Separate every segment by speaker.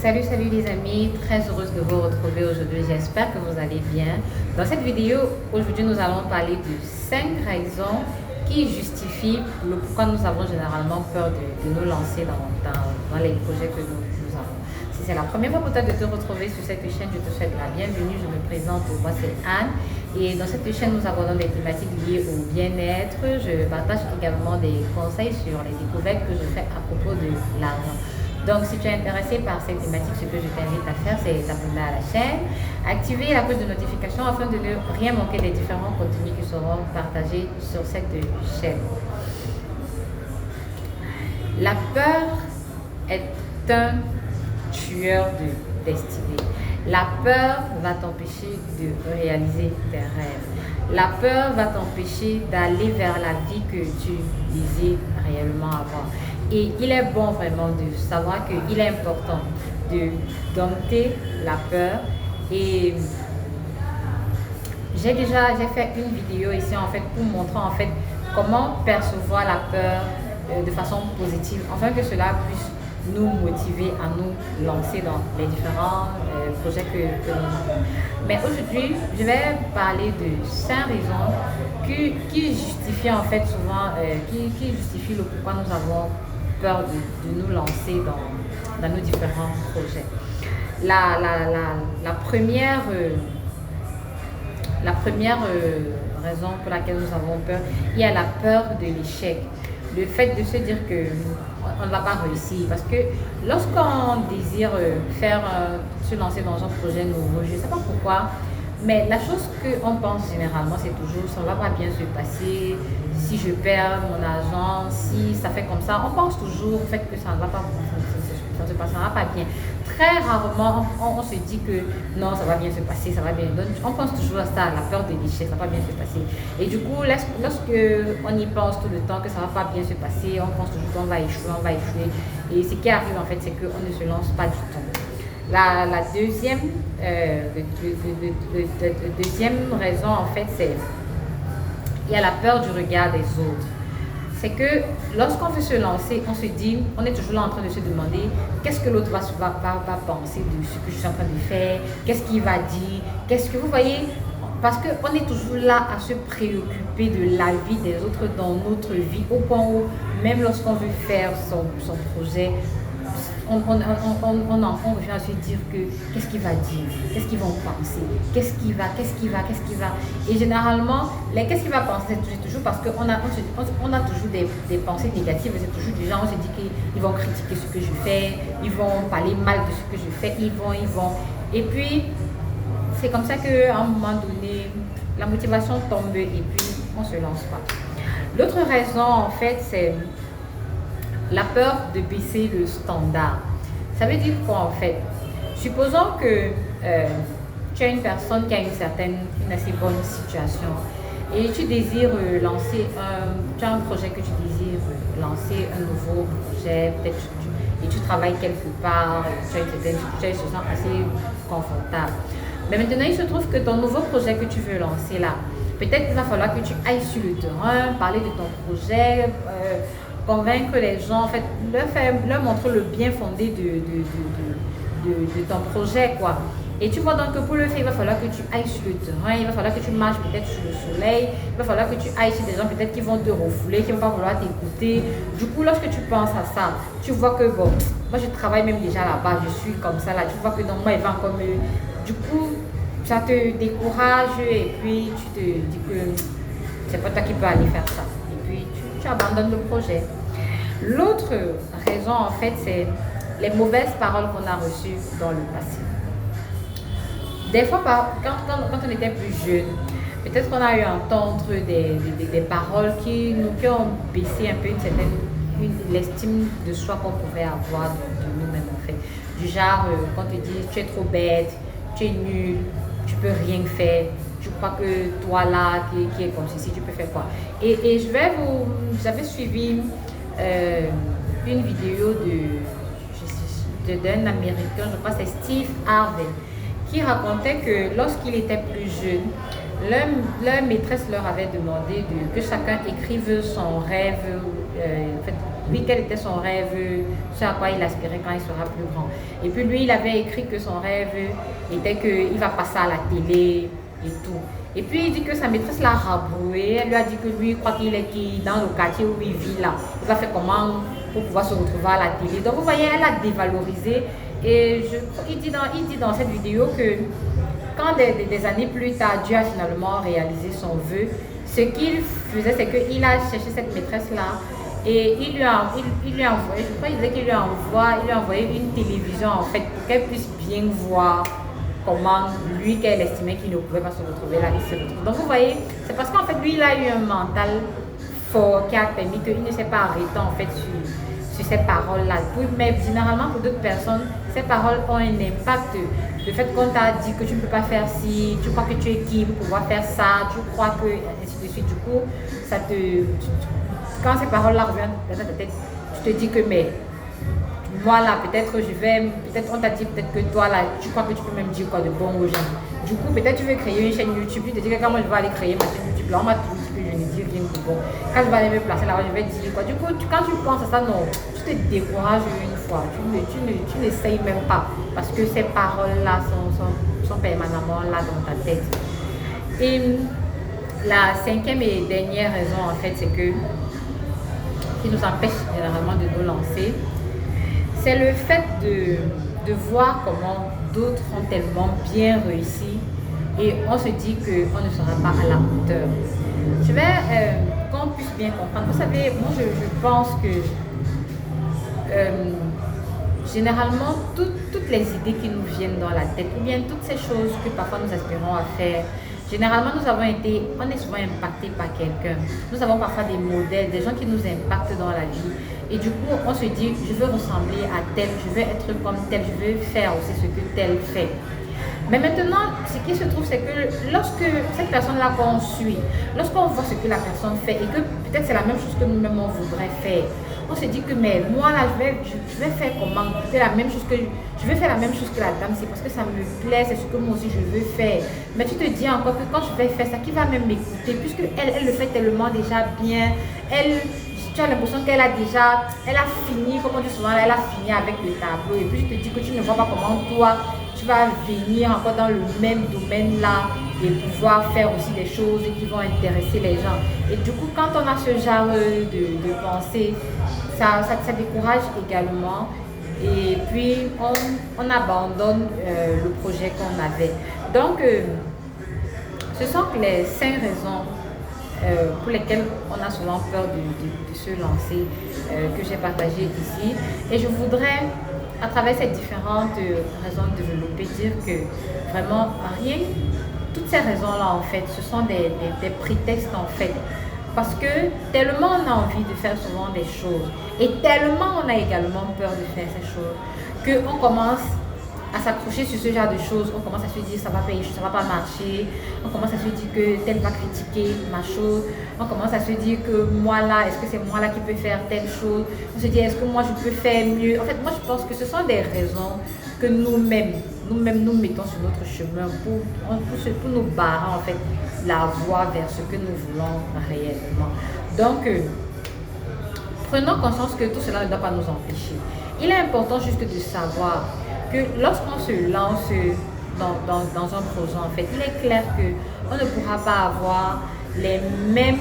Speaker 1: Salut les amis, très heureuse de vous retrouver aujourd'hui, j'espère que vous allez bien. Dans cette vidéo, aujourd'hui nous allons parler de 5 raisons qui justifient le pourquoi nous avons généralement peur de nous lancer dans les projets que nous avons. Si c'est la première fois peut-être de te retrouver sur cette chaîne, je te souhaite la bienvenue, je me présente, moi c'est Anne. Et dans cette chaîne, nous abordons des thématiques liées au bien-être. Je partage également des conseils sur les découvertes que je fais à propos de l'argent. Donc, si tu es intéressé par cette thématique, ce que je t'invite à faire, c'est t'abonner à la chaîne, activer la cloche de notification afin de ne rien manquer des différents contenus qui seront partagés sur cette chaîne. La peur est un tueur de destinée. La peur va t'empêcher de réaliser tes rêves. La peur va t'empêcher d'aller vers la vie que tu désires réellement avoir. Et il est bon vraiment de savoir qu'il est important de dompter la peur. Et j'ai fait une vidéo ici en fait pour montrer en fait comment percevoir la peur de façon positive, afin que cela puisse nous motiver à nous lancer dans les différents projets que nous avons. Mais aujourd'hui, je vais parler de 5 raisons qui justifient en fait souvent, qui justifient le pourquoi nous avons peur de nous lancer dans nos différents projets. La première raison pour laquelle nous avons peur, il y a la peur de l'échec. Le fait de se dire que on ne va pas réussir, parce que lorsqu'on désire se lancer dans un projet nouveau, je ne sais pas pourquoi, mais la chose qu'on pense généralement, c'est toujours ça ne va pas bien se passer, si je perds mon argent, si ça fait comme ça, on pense toujours au fait que ça ne va pas ça ne va pas bien. Très rarement, on se dit que non, ça va bien se passer, ça va bien. Donc, on pense toujours à ça, la peur de l'échec, ça va bien se passer. Et du coup, lorsque on y pense tout le temps que ça va pas bien se passer, on pense toujours qu'on va échouer, on va échouer. Et ce qui arrive en fait, c'est qu'on ne se lance pas du tout. La deuxième raison en fait, c'est il y a la peur du regard des autres. C'est que lorsqu'on veut se lancer, on se dit, on est toujours là en train de se demander qu'est-ce que l'autre va penser de ce que je suis en train de faire, qu'est-ce qu'il va dire, qu'est-ce que vous voyez, parce qu'on est toujours là à se préoccuper de la vie des autres dans notre vie, au point où même lorsqu'on veut faire son projet, on revient à se dire que qu'est-ce qu'il va dire, qu'est-ce qu'ils vont penser, qu'est-ce qui va. Et généralement, qu'est-ce qu'il va penser, c'est toujours parce qu'on a toujours des pensées négatives, c'est toujours du genre, on se dit qu'ils vont critiquer ce que je fais, ils vont parler mal de ce que je fais, ils vont. Et puis, c'est comme ça qu'à un moment donné, la motivation tombe et puis on ne se lance pas. L'autre raison, en fait, c'est la peur de baisser le standard. Ça veut dire quoi en fait? Supposons que tu as une personne qui a une assez bonne situation et tu désires tu as un projet que tu désires lancer, un nouveau projet, peut-être et tu travailles quelque part, tu te sens assez confortable. Mais maintenant, il se trouve que ton nouveau projet que tu veux lancer là, peut-être qu'il va falloir que tu ailles sur le terrain, parler de ton projet, convaincre les gens, en fait, leur montrer le bien fondé de ton projet, quoi. Et tu vois donc que pour le faire, il va falloir que tu ailles sur le terrain, il va falloir que tu marches peut-être sur le soleil, il va falloir que tu ailles chez des gens peut-être qui vont te refouler, qui ne vont pas vouloir t'écouter. Du coup, lorsque tu penses à ça, tu vois que bon, moi je travaille même déjà là-bas, je suis comme ça là, tu vois que dans moi il va comme du coup, ça te décourage et puis tu te dis que c'est pas toi qui peux aller faire ça. Et puis tu abandonnes le projet. L'autre raison, en fait, c'est les mauvaises paroles qu'on a reçues dans le passé. Des fois, quand on était plus jeune, peut-être qu'on a eu à entendre des paroles qui ont baissé un peu l'estime de soi qu'on pouvait avoir de nous-mêmes, en fait. Du genre, quand on te dit tu es trop bête, tu es nul, tu peux rien faire. Je crois que toi là, qui est comme ceci, tu peux faire quoi? Et j'avais suivi une vidéo d'un Américain, je crois que c'est Steve Harvey, qui racontait que lorsqu'il était plus jeune, leur maîtresse leur avait demandé que chacun écrive son rêve. En fait, lui, quel était son rêve, ce à quoi il aspirait quand il sera plus grand. Et puis lui, il avait écrit que son rêve était qu'il va passer à la télé et tout. Et puis il dit que sa maîtresse l'a rabroué, elle lui a dit que lui, il croit qu'il est dans le quartier où il vit là. Il va faire comment pour pouvoir se retrouver à la télé. Donc vous voyez, elle a dévalorisé. Et il dit dans cette vidéo que quand des années plus tard, Dieu a finalement réalisé son vœu, ce qu'il faisait, c'est qu'il a cherché cette maîtresse-là et il lui a envoyé, je crois qu'il disait qu'il lui a envoyé une télévision en fait pour qu'elle puisse bien voir comment lui, qu'elle estimait qu'il ne pouvait pas se retrouver là, il se retrouve. Donc vous voyez, c'est parce qu'en fait lui, il a eu un mental fort qui a permis qu'il ne s'est pas arrêté en fait sur ces paroles-là. Mais généralement pour d'autres personnes, ces paroles ont un impact. Le fait qu'on t'a dit que tu ne peux pas faire ci, tu crois que tu es qui pour pouvoir faire ça, tu crois que ainsi de suite. Du coup, quand ces paroles-là reviennent dans ta tête, tu te dis que mais moi là, peut-être on t'a dit peut-être que toi là, tu crois que tu peux même dire quoi de bon aux gens. Du coup, peut-être tu veux créer une chaîne YouTube, tu te dis que quand moi je vais aller créer ma chaîne YouTube, là on m'a toujours dit que je ne dis rien de bon. Quand je vais aller me placer là-bas, je vais dire quoi. Du coup, quand tu penses à ça, non, tu te décourages une fois, tu n'essayes même pas parce que ces paroles-là sont permanemment là dans ta tête. Et la cinquième et dernière raison en fait, c'est que qui nous empêche généralement de nous lancer, c'est le fait de voir comment d'autres ont tellement bien réussi et on se dit qu'on ne sera pas à la hauteur. Je vais qu'on puisse bien comprendre. Vous savez, moi je pense que généralement toutes les idées qui nous viennent dans la tête ou bien toutes ces choses que parfois nous aspirons à faire, généralement on est souvent impacté par quelqu'un. Nous avons parfois des modèles, des gens qui nous impactent dans la vie. Et du coup, on se dit, je veux ressembler à tel, je veux être comme tel, je veux faire aussi ce que tel fait. Mais maintenant, ce qui se trouve, c'est que lorsque cette personne-là qu'on suit, lorsqu'on voit ce que la personne fait et que peut-être c'est la même chose que nous-mêmes on voudrait faire, on se dit que mais moi là, je vais faire comment? Je vais faire la même chose que la dame, c'est parce que ça me plaît, c'est ce que moi aussi je veux faire. Mais tu te dis encore que quand je vais faire ça, qui va même m'écouter, puisque elle le fait tellement déjà bien, tu as l'impression qu'elle a fini, comme on dit souvent, elle a fini avec le tableau. Et puis tu te dis que tu ne vois pas comment toi, tu vas venir encore dans le même domaine là et pouvoir faire aussi des choses qui vont intéresser les gens. Et du coup, quand on a ce genre de pensée, ça décourage également. Et puis, on abandonne le projet qu'on avait. Donc, ce sont les 5 raisons pour lesquelles on a souvent peur de se lancer, que j'ai partagé ici. Et je voudrais, à travers ces différentes raisons développées, dire que vraiment toutes ces raisons-là, en fait, ce sont des prétextes, en fait. Parce que tellement on a envie de faire souvent des choses et tellement on a également peur de faire ces choses qu'on commence à s'accrocher sur ce genre de choses, on commence à se dire ça va pas marcher, on commence à se dire que tel va critiquer ma chose, on commence à se dire que moi là, est-ce que c'est moi là qui peux faire telle chose, on se dit est-ce que moi je peux faire mieux. En fait, moi je pense que ce sont des raisons que nous-mêmes nous mettons sur notre chemin pour nous barrer en fait la voie vers ce que nous voulons réellement. Donc, prenons conscience que tout cela ne doit pas nous empêcher. Il est important juste de savoir que lorsqu'on se lance dans un projet, en fait, il est clair qu'on ne pourra pas avoir les mêmes,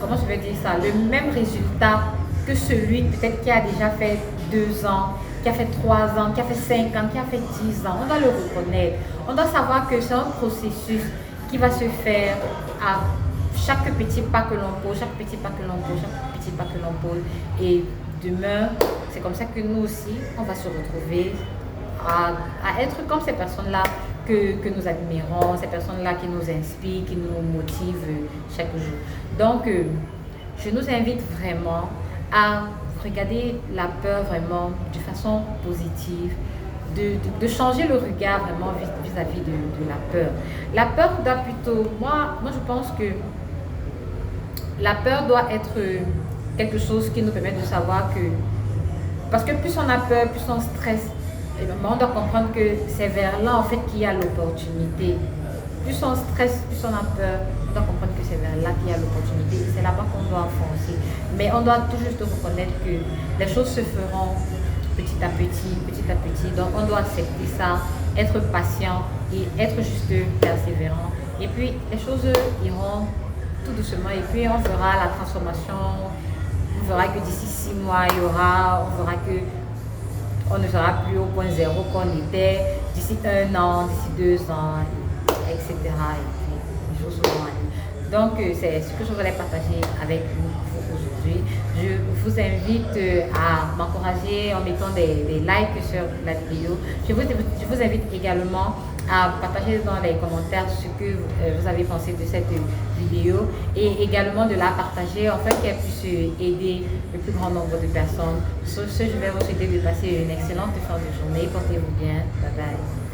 Speaker 1: comment je vais dire ça, le même résultat que celui peut-être qui a déjà fait 2 ans, qui a fait 3 ans, qui a fait 5 ans, qui a fait 10 ans. On doit le reconnaître. On doit savoir que c'est un processus qui va se faire à chaque petit pas que l'on pose, chaque petit pas que l'on pose, chaque petit pas que l'on pose. Et demain, c'est comme ça que nous aussi, on va se retrouver à être comme ces personnes-là que nous admirons, ces personnes-là qui nous inspirent, qui nous motivent chaque jour. Donc, je nous invite vraiment à regarder la peur vraiment de façon positive, de changer le regard vraiment vis-à-vis de la peur. La peur doit plutôt, moi je pense que la peur doit être quelque chose qui nous permet de savoir que, parce que plus on a peur, plus on stresse, et on doit comprendre que c'est vers là en fait qu'il y a l'opportunité. Plus on stresse, plus on a peur, doit comprendre que c'est vers là qu'il y a l'opportunité. C'est là-bas qu'on doit foncer. Mais on doit tout juste reconnaître que les choses se feront petit à petit, petit à petit. Donc on doit accepter ça, être patient et être juste persévérant. Et puis les choses iront tout doucement et puis on verra la transformation. On verra que d'ici 6 mois, on verra que on ne sera plus au point zéro qu'on était d'ici 1 an, d'ici 2 ans, etc. Et puis les choses seront aller. Donc c'est ce que je voulais partager avec vous aujourd'hui. Je vous invite à m'encourager en mettant des likes sur la vidéo. Je vous invite également à partager dans les commentaires ce que vous avez pensé de cette vidéo et également de la partager afin qu'elle puisse aider le plus grand nombre de personnes. Sur ce, je vais vous souhaiter de passer une excellente fin de journée. Portez-vous bien. Bye bye.